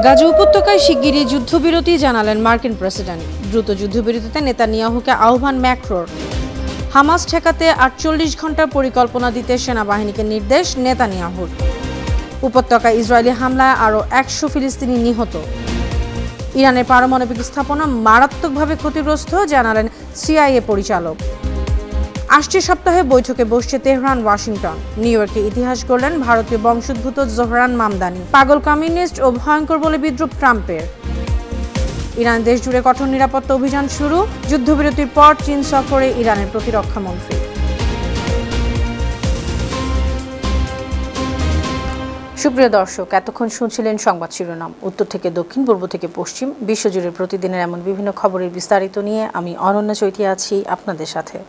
গাজা উপত্যকায় শিগগিরই যুদ্ধবিরতি জানালেন মার্কিন প্রেসিডেন্ট। দ্রুত যুদ্ধবিরতিতে নেতানিয়াহুকে আহ্বান ম্যাক্রোর। হামাস ঠেকাতে 48 ঘন্টার পরিকল্পনা দিতে সেনাবাহিনীকে নির্দেশ নেতানিয়াহুর। উপত্যকায় ইসরায়েলি হামলায় আরও 100 ফিলিস্তিনি নিহত। ইরানের পারমাণবিক স্থাপনা মারাত্মকভাবে ক্ষতিগ্রস্ত জানালেন সিআইএ পরিচালক। আসছে সপ্তাহে বৈঠকে বসছে তেহরান ওয়াশিংটন। নিউ ইয়র্কে ইতিহাস গড়লেন ভারতীয় বংশোদ্ভূত জোহরান মামদানি। পাগল কমিউনিস্ট ও ভয়ঙ্কর বলে বিদ্রুপ ট্রাম্পের। ইরান দেশ জুড়ে কঠোর নিরাপত্তা অভিযান শুরু। যুদ্ধবিরতির পর চীন সফরে ইরানের প্রতিরক্ষা মন্ত্রী। সুপ্রিয় দর্শক, এতক্ষণ শুনছিলেন সংবাদ শিরোনাম। উত্তর থেকে দক্ষিণ, পূর্ব থেকে পশ্চিম, বিশ্বজুড়ে প্রতিদিনের এমন বিভিন্ন খবরের বিস্তারিত নিয়ে আমি অনন্যা চৈতি আছি আপনাদের সাথে।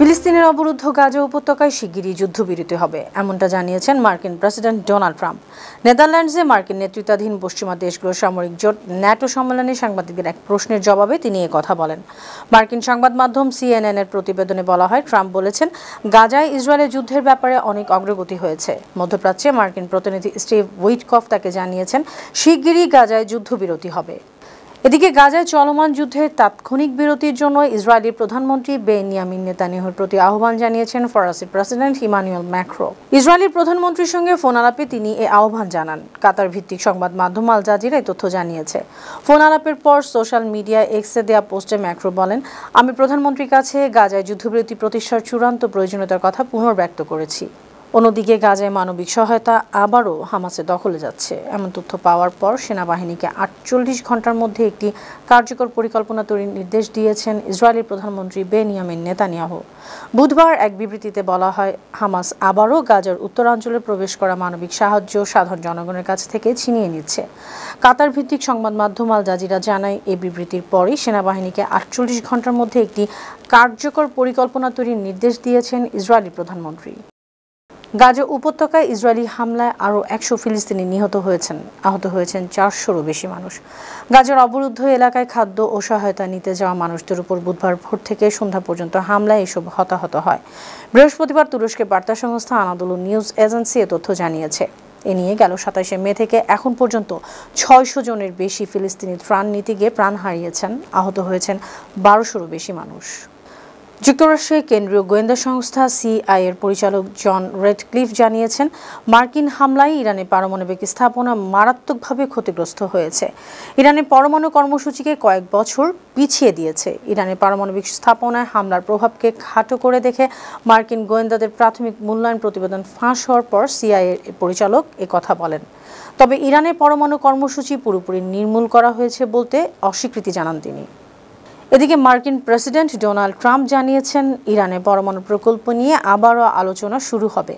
ফিলিস্তিনের অবরুদ্ধ গাজা উপত্যকায় শিগগিরই যুদ্ধবিরতি হবে, এমনটা জানিয়েছেন মার্কিন প্রেসিডেন্ট ডোনাল্ড ট্রাম্প। নেদারল্যান্ডসে মার্কিন নেতৃত্বাধীন পশ্চিমা দেশগুলোর সামরিক জোট ন্যাটো সম্মেলনে সাংবাদিকদের এক প্রশ্নের জবাবে তিনি কথা বলেন। মার্কিন সংবাদ মাধ্যম CNN এর প্রতিবেদনে বলা হয়, ট্রাম্প বলেছেন, গাজায় ইসরায়েলের যুদ্ধের ব্যাপারে অনেক অগ্রগতি হয়েছে। মধ্যপ্রাচ্যে মার্কিন প্রতিনিধি স্টিভ উইটকফ তাকে জানিয়েছেন, শিগগিরই গাজায় যুদ্ধবিরতি হবে। এদিকে গাজায় চলমান যুদ্ধের তাৎক্ষণিক বিরতির জন্য ইসরায়েলি প্রধানমন্ত্রী বেনিয়ামিন নেতানিয়াহুর প্রতি আহ্বান জানিয়েছেন ফরাসি প্রেসিডেন্ট ইমানুয়েল ম্যাক্রো। ইসরায়েলি প্রধানমন্ত্রীর সঙ্গে ফোন আলাপে তিনি এ আহ্বান জানান। কাতার ভিত্তিক সংবাদ মাধ্যম আল জাজিরা এই তথ্য জানিয়েছে। ফোন আলাপের পর সোশ্যাল মিডিয়া এক্সে দেয়া পোস্টে ম্যাক্রো বলেন, আমি প্রধানমন্ত্রীর কাছে গাজায় যুদ্ধবিরতি প্রতিষ্ঠার চূড়ান্ত প্রয়োজনীয়তার কথা পুনর্ব্যক্ত করেছি। অন্যদিকে গাজায় মানবিক সহায়তা আবারও হামাসের দখলে যাচ্ছে। এমন তথ্য পাওয়ার পর সেনাবাহিনীকে 48 ঘন্টার মধ্যে একটি কার্যকর পরিকল্পনা তৈরির নির্দেশ দিয়েছেন ইসরায়েলের প্রধানমন্ত্রী বেনিয়ামিন নেতানিয়াহু। বুধবার এক বিবৃতিতে বলা হয়, হামাস আবারও গাজার উত্তরাঞ্চলে প্রবেশ করা মানবিক সাহায্য সাধারণ জনগণের কাছ থেকে ছিনিয়ে নিচ্ছে। কাতার ভিত্তিক সংবাদ মাধ্যম আল জাজিরা জানায়, এই বিবৃতির পরই সেনাবাহিনীকে 48 ঘন্টার মধ্যে একটি কার্যকর পরিকল্পনা তৈরির নির্দেশ দিয়েছেন ইসরায়েলি প্রধানমন্ত্রী। গাজা উপত্যকায় ইসরায়েলি হামলায় আরও 100 ফিলিস্তিনি নিহত হয়েছেন। আহত হয়েছেন 400-রও বেশি মানুষ। গাজার অবরুদ্ধ এলাকায় খাদ্য ও সহায়তা নিতে যাওয়া মানুষদের উপর বুধবার ভোর থেকে সন্ধ্যা পর্যন্ত হামলায় এসব হতাহত হয়। বৃহস্পতিবার তুরস্কের বার্তা সংস্থা আনাদোলু নিউজ এজেন্সি এ তথ্য জানিয়েছে। এ নিয়ে গেল 27 মে থেকে এখন পর্যন্ত 600 জনের বেশি ফিলিস্তিনি ত্রাণ নিতে গিয়ে প্রাণ হারিয়েছেন। আহত হয়েছেন 1200-রও বেশি মানুষ। যুক্তরাষ্ট্রের কেন্দ্রীয় গোয়েন্দা সংস্থা CIA এর পরিচালক জন রেডক্লিফ জানিয়েছেন, মার্কিন হামলায় ইরানের পারমাণবিক স্থাপনা মারাত্মকভাবে ক্ষতিগ্রস্ত হয়েছে। ইরানের পরমাণু কর্মসূচিকে কয়েক বছর পিছিয়ে দিয়েছে। ইরানের পারমাণবিক স্থাপনায় হামলার প্রভাবকে খাটো করে দেখে মার্কিন গোয়েন্দাদের প্রাথমিক মূল্যায়ন প্রতিবেদন ফাঁস হওয়ার পর CIA এর পরিচালক কথা বলেন। তবে ইরানের পরমাণু কর্মসূচি পুরোপুরি নির্মূল করা হয়েছে বলতে অস্বীকৃতি জানান তিনি। এদিকে মার্কিন প্রেসিডেন্ট ডোনাল্ড ট্রাম্প জানিয়েছেন, ইরানের পরমাণু প্রকল্প নিয়ে আবারও আলোচনা শুরু হবে।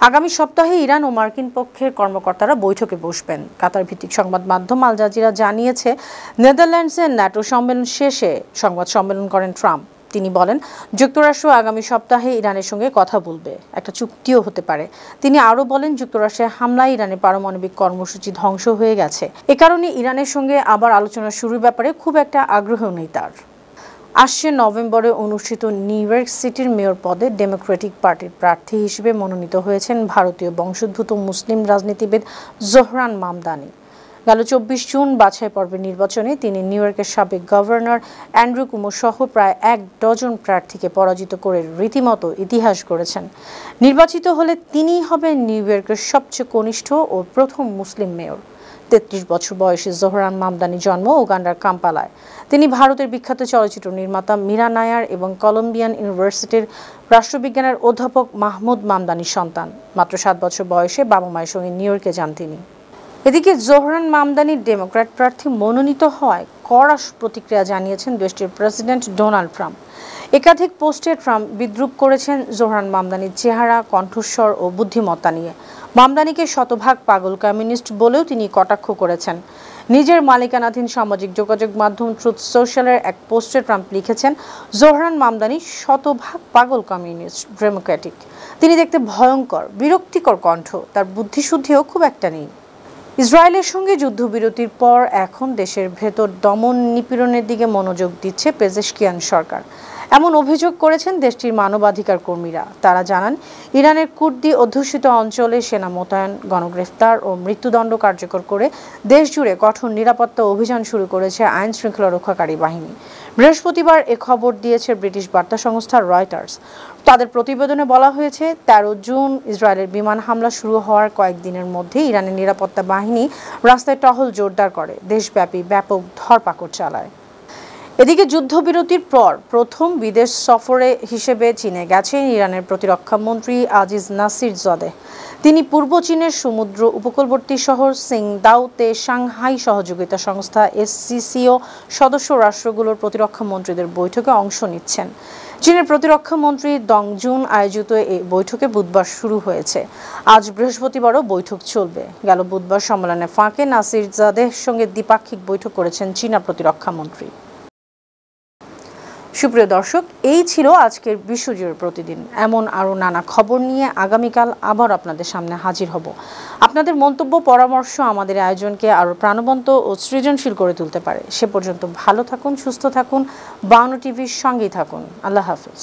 আগামী সপ্তাহে ইরান ও মার্কিন পক্ষের কর্মকর্তারা বৈঠকে বসবেন। কাতার ভিত্তিক সংবাদ মাধ্যম আল জাজিরা জানিয়েছে, নেদারল্যান্ডসের ন্যাটো সম্মেলন শেষে সংবাদ সম্মেলন করেন ট্রাম্প। তিনি বলেন, যুক্তরাষ্ট্র আগামী সপ্তাহে ইরানের সঙ্গে কথা বলবে, একটা চুক্তিও হতে পারে। তিনি আরও বলেন, যুক্তরাষ্ট্রের হামলায় ইরানের পারমাণবিক কর্মসূচি ধ্বংস হয়ে গেছে। এ কারণে ইরানের সঙ্গে আবার আলোচনা শুরুর ব্যাপারে খুব একটা আগ্রহ নেই তার। আসছে নভেম্বরে অনুষ্ঠিত নিউ ইয়র্ক সিটির মেয়র পদে ডেমোক্রেটিক পার্টির প্রার্থী হিসেবে মনোনীত হয়েছেন ভারতীয় বংশোদ্ভূত মুসলিম রাজনীতিবিদ জোহরান মামদানি। গেল 24 জুন বাছাই পর্বের নির্বাচনে তিনি নিউ ইয়র্কের সাবেক গভর্নর অ্যান্ড্রু কুমো সহ প্রায় 1 ডজন প্রার্থীকে পরাজিত করে রীতিমতো ইতিহাস গড়েছেন। নির্বাচিত হলে তিনিই হবেন নিউ ইয়র্কের সবচেয়ে কনিষ্ঠ ও প্রথম মুসলিম মেয়র। 33 বছর বয়সী জোহরান মামদানি জন্ম উগান্ডার কাম্পালায়। তিনি ভারতের বিখ্যাত চলচ্চিত্র নির্মাতা মীরা নায়ার এবং কলম্বিয়ান ইউনিভার্সিটির রাষ্ট্রবিজ্ঞানের অধ্যাপক মাহমুদ মামদানির সন্তান। মাত্র 7 বছর বয়সে বাবা মায়ের সঙ্গে নিউ ইয়র্কে যান তিনি। এদিকে জোহরান মামদানির ডেমোক্র্যাট প্রার্থী মনোনীত হওয়ায় কড়া প্রতিক্রিয়া জানিয়েছেন দেশটির প্রেসিডেন্ট ডোনাল্ড ট্রাম্প। একাধিক পোস্টে ট্রাম্প বিদ্রূপ করেছেন জোহরান মামদানির চেহারা, কণ্ঠস্বর ও বুদ্ধিমত্তা নিয়ে। মামদানিকে শতভাগ পাগল কমিউনিস্ট বলেও তিনি কটাক্ষ করেছেন। নিজের মালিকানাধীন সামাজিক যোগাযোগ মাধ্যম ট্রুথ সোশ্যালের এক পোস্টে ট্রাম্প লিখেছেন, জোহরান মামদানি শতভাগ পাগল কমিউনিস্ট ডেমোক্রেটিক। তিনি দেখতে ভয়ঙ্কর, বিরক্তিকর কণ্ঠ, তার বুদ্ধিশুদ্ধিও খুব একটা নেই। ইসরায়েলের সঙ্গে যুদ্ধবিরতির পর এখন দেশের ভেতর দমন নিপীড়নের দিকে মনোযোগ দিচ্ছে পেজেশকিয়ান সরকার। এমন অভিযোগ করেছেন দেশটির মানবাধিকার কর্মীরা। তারা জানান, ইরানের কুর্দি অধ্যুষিত অঞ্চলে সেনা মোতায়েন, গণগ্রেফতার ও মৃত্যুদণ্ড কার্যকর করে দেশজুড়ে কঠোর নিরাপত্তা অভিযান শুরু করেছে আইন শৃঙ্খলা রক্ষাকারী বাহিনী। বৃহস্পতিবার এ খবর দিয়েছে ব্রিটিশ বার্তা সংস্থা রয়টার্স। তাদের প্রতিবেদনে বলা হয়েছে, 13 জুন ইসরায়েলের বিমান হামলা শুরু হওয়ার কয়েকদিনের মধ্যে ইরানের নিরাপত্তা বাহিনী রাস্তায় টহল জোরদার করে দেশব্যাপী ব্যাপক ধরপাকড় চালায়। এদিকে যুদ্ধবিরতির পর প্রথম বিদেশ সফরে হিসেবে চীনে গেছেন ইরানের প্রতিরক্ষা মন্ত্রী আজিজ নাসিরজাদেহ। তিনি পূর্ব চীনের সমুদ্র উপকূলবর্তী শহর সিংদাওতে সাংহাই সহযোগিতা সংস্থা SCCO সদস্য রাষ্ট্রগুলোর প্রতিরক্ষা মন্ত্রীদের বৈঠকে অংশ নিচ্ছেন। চীনের প্রতিরক্ষা মন্ত্রী দং জুন আয়োজিত এই বৈঠকে বুধবার শুরু হয়েছে। আজ বৃহস্পতিবারও বৈঠক চলবে। গেল বুধবার সম্মেলনের ফাঁকে নাসিরজাদেহের সঙ্গে দ্বিপাক্ষিক বৈঠক করেছেন চীনা প্রতিরক্ষা মন্ত্রী। সুপ্রিয় দর্শক, এই ছিল আজকের বিশ্বজুড়ে প্রতিদিন। এমন আরও নানা খবর নিয়ে আগামীকাল আবার আপনাদের সামনে হাজির হব। আপনাদের মন্তব্য, পরামর্শ আমাদের আয়োজনকে আরও প্রাণবন্ত ও সৃজনশীল করে তুলতে পারে। সে পর্যন্ত ভালো থাকুন, সুস্থ থাকুন, 52 টিভির সঙ্গেই থাকুন। আল্লাহ হাফেজ।